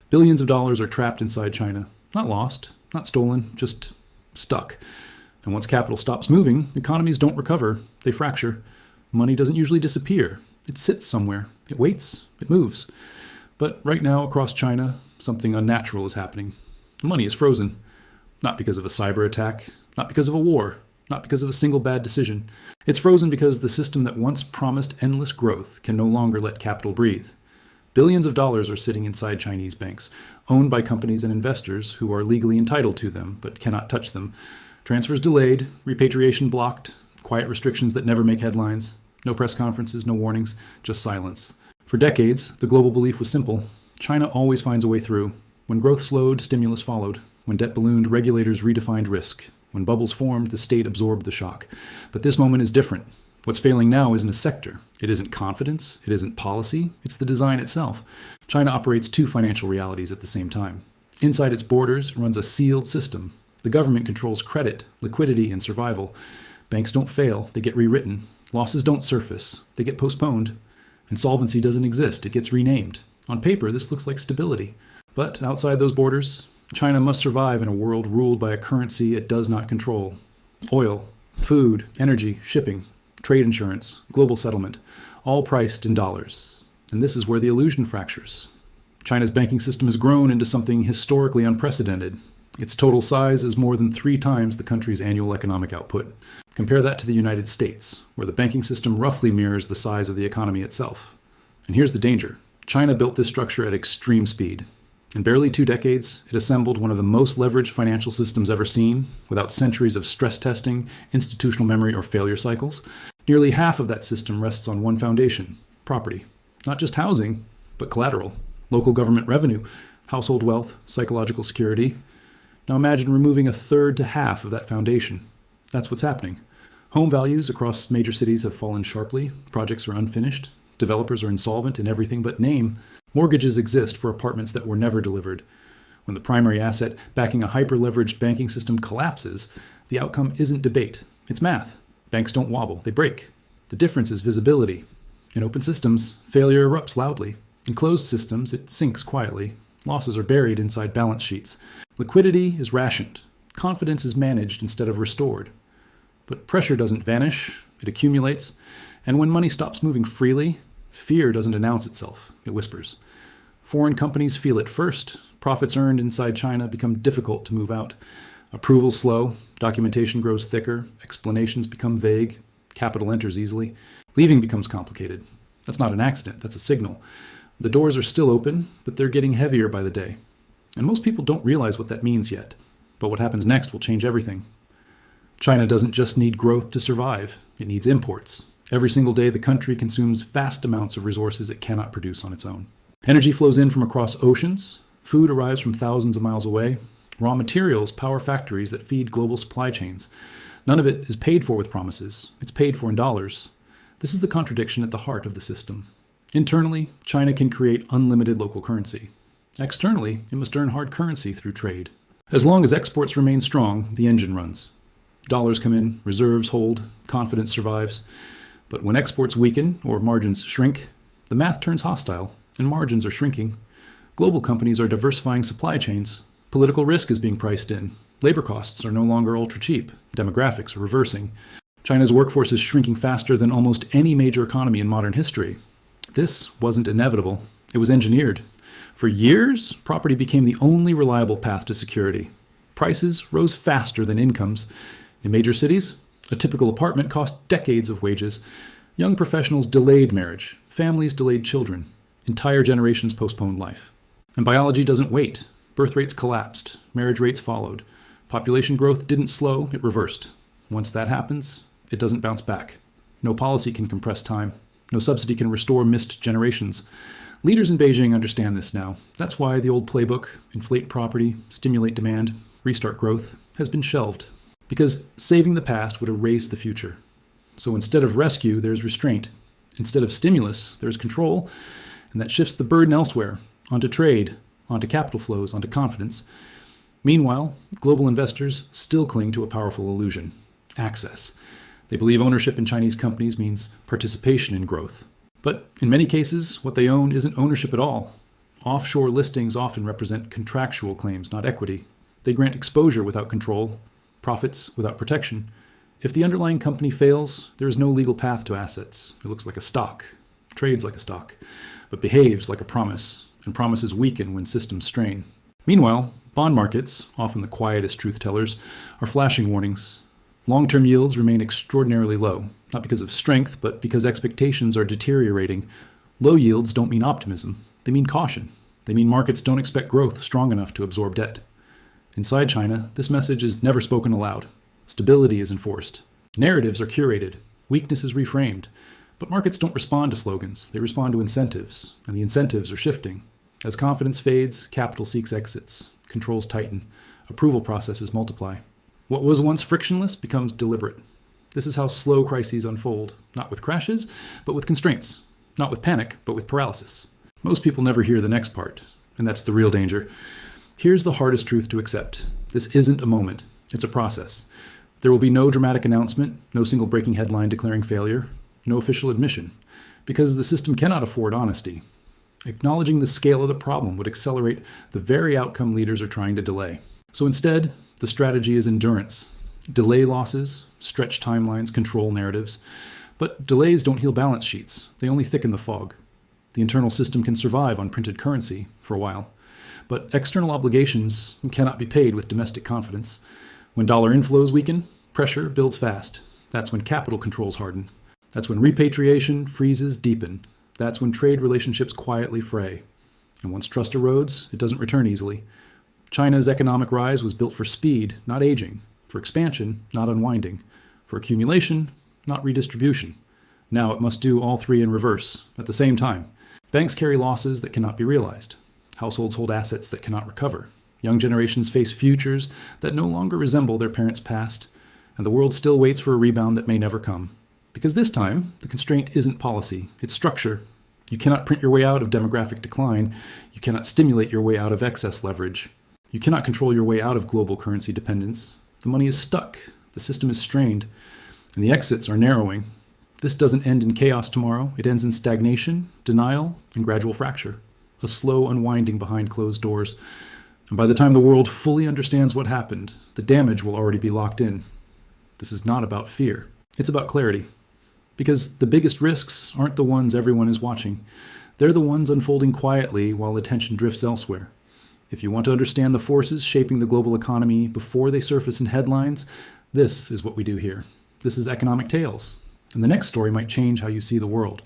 Billions of dollars are trapped inside China. Not lost, not stolen, just stuck. And once capital stops moving, economies don't recover, they fracture. Money doesn't usually disappear. It sits somewhere. It waits. It moves. But right now, across China, something unnatural is happening. Money is frozen. Not because of a cyber attack, not because of a war, not because of a single bad decision. It's frozen because the system that once promised endless growth can no longer let capital breathe. Billions of dollars are sitting inside Chinese banks, owned by companies and investors who are legally entitled to them but cannot touch them. Transfers delayed, repatriation blocked, quiet restrictions that never make headlines, no press conferences, no warnings, just silence. For decades, the global belief was simple. China always finds a way through. When growth slowed, stimulus followed. When debt ballooned, regulators redefined risk. When bubbles formed, the state absorbed the shock. But this moment is different. What's failing now isn't a sector. It isn't confidence. It isn't policy. It's the design itself. China operates two financial realities at the same time. Inside its borders runs a sealed system. The government controls credit, liquidity, and survival. Banks don't fail. They get rewritten. Losses don't surface. They get postponed. Insolvency doesn't exist. It gets renamed. On paper, this looks like stability. But outside those borders, China must survive in a world ruled by a currency it does not control. Oil, food, energy, shipping, trade insurance, global settlement, all priced in dollars. And this is where the illusion fractures. China's banking system has grown into something historically unprecedented. Its total size is more than 3 times the country's annual economic output. Compare that to the United States, where the banking system roughly mirrors the size of the economy itself. And here's the danger. China built this structure at extreme speed. In barely 2 decades, it assembled one of the most leveraged financial systems ever seen, without centuries of stress testing, institutional memory, or failure cycles. Nearly half of that system rests on one foundation: property. Not just housing, but collateral, local government revenue, household wealth, psychological security. Now imagine removing a third to half of that foundation. That's what's happening. Home values across major cities have fallen sharply. Projects are unfinished. Developers are insolvent in everything but name. Mortgages exist for apartments that were never delivered. When the primary asset backing a hyper-leveraged banking system collapses, the outcome isn't debate. It's math. Banks don't wobble. They break. The difference is visibility. In open systems, failure erupts loudly. In closed systems, it sinks quietly. Losses are buried inside balance sheets. Liquidity is rationed. Confidence is managed instead of restored. But pressure doesn't vanish. It accumulates. And when money stops moving freely, fear doesn't announce itself. It whispers. Foreign companies feel it first. Profits earned inside China become difficult to move out. Approvals slow. Documentation grows thicker. Explanations become vague. Capital enters easily. Leaving becomes complicated. That's not an accident. That's a signal. The doors are still open, but they're getting heavier by the day. And most people don't realize what that means yet. But what happens next will change everything. China doesn't just need growth to survive. It needs imports. Every single day, the country consumes vast amounts of resources it cannot produce on its own. Energy flows in from across oceans. Food arrives from thousands of miles away. Raw materials power factories that feed global supply chains. None of it is paid for with promises. It's paid for in dollars. This is the contradiction at the heart of the system. Internally, China can create unlimited local currency. Externally, it must earn hard currency through trade. As long as exports remain strong, the engine runs. Dollars come in, reserves hold, confidence survives. But when exports weaken or margins shrink, the math turns hostile and margins are shrinking. Global companies are diversifying supply chains. Political risk is being priced in. Labor costs are no longer ultra cheap. Demographics are reversing. China's workforce is shrinking faster than almost any major economy in modern history. This wasn't inevitable. It was engineered. For years, property became the only reliable path to security. Prices rose faster than incomes. In major cities, a typical apartment cost decades of wages. Young professionals delayed marriage. Families delayed children. Entire generations postponed life. And biology doesn't wait. Birth rates collapsed. Marriage rates followed. Population growth didn't slow, it reversed. Once that happens, it doesn't bounce back. No policy can compress time. No subsidy can restore missed generations. Leaders in Beijing understand this now. That's why the old playbook, inflate property, stimulate demand, restart growth, has been shelved. Because saving the past would erase the future. So instead of rescue, there's restraint. Instead of stimulus, there's control. And that shifts the burden elsewhere, onto trade, onto capital flows, onto confidence. Meanwhile, global investors still cling to a powerful illusion: access. They believe ownership in Chinese companies means participation in growth. But in many cases, what they own isn't ownership at all. Offshore listings often represent contractual claims, not equity. They grant exposure without control, profits without protection. If the underlying company fails, there is no legal path to assets. It looks like a stock, trades like a stock, but behaves like a promise, and promises weaken when systems strain. Meanwhile, bond markets, often the quietest truth tellers, are flashing warnings. Long-term yields remain extraordinarily low, not because of strength, but because expectations are deteriorating. Low yields don't mean optimism. They mean caution. They mean markets don't expect growth strong enough to absorb debt. Inside China, this message is never spoken aloud. Stability is enforced. Narratives are curated. Weakness is reframed. But markets don't respond to slogans. They respond to incentives, and the incentives are shifting. As confidence fades, capital seeks exits. Controls tighten. Approval processes multiply. What was once frictionless becomes deliberate. This is how slow crises unfold, not with crashes, but with constraints. Not with panic, but with paralysis. Most people never hear the next part, and that's the real danger. Here's the hardest truth to accept. This isn't a moment. It's a process. There will be no dramatic announcement, no single breaking headline declaring failure, no official admission, because the system cannot afford honesty. Acknowledging the scale of the problem would accelerate the very outcome leaders are trying to delay. So instead, the strategy is endurance. Delay losses, stretch timelines, control narratives. But delays don't heal balance sheets. They only thicken the fog. The internal system can survive on printed currency for a while. But external obligations cannot be paid with domestic confidence. When dollar inflows weaken, pressure builds fast. That's when capital controls harden. That's when repatriation freezes deepen. That's when trade relationships quietly fray. And once trust erodes, it doesn't return easily. China's economic rise was built for speed, not aging, for expansion, not unwinding, for accumulation, not redistribution. Now it must do all three in reverse, at the same time. Banks carry losses that cannot be realized. Households hold assets that cannot recover. Young generations face futures that no longer resemble their parents' past, and the world still waits for a rebound that may never come. Because this time, the constraint isn't policy, it's structure. You cannot print your way out of demographic decline. You cannot stimulate your way out of excess leverage. You cannot control your way out of global currency dependence. The money is stuck, the system is strained, and the exits are narrowing. This doesn't end in chaos tomorrow. It ends in stagnation, denial, and gradual fracture. A slow unwinding behind closed doors. And by the time the world fully understands what happened, the damage will already be locked in. This is not about fear. It's about clarity. Because the biggest risks aren't the ones everyone is watching. They're the ones unfolding quietly while attention drifts elsewhere. If you want to understand the forces shaping the global economy before they surface in headlines, this is what we do here. This is Economic Tales. And the next story might change how you see the world.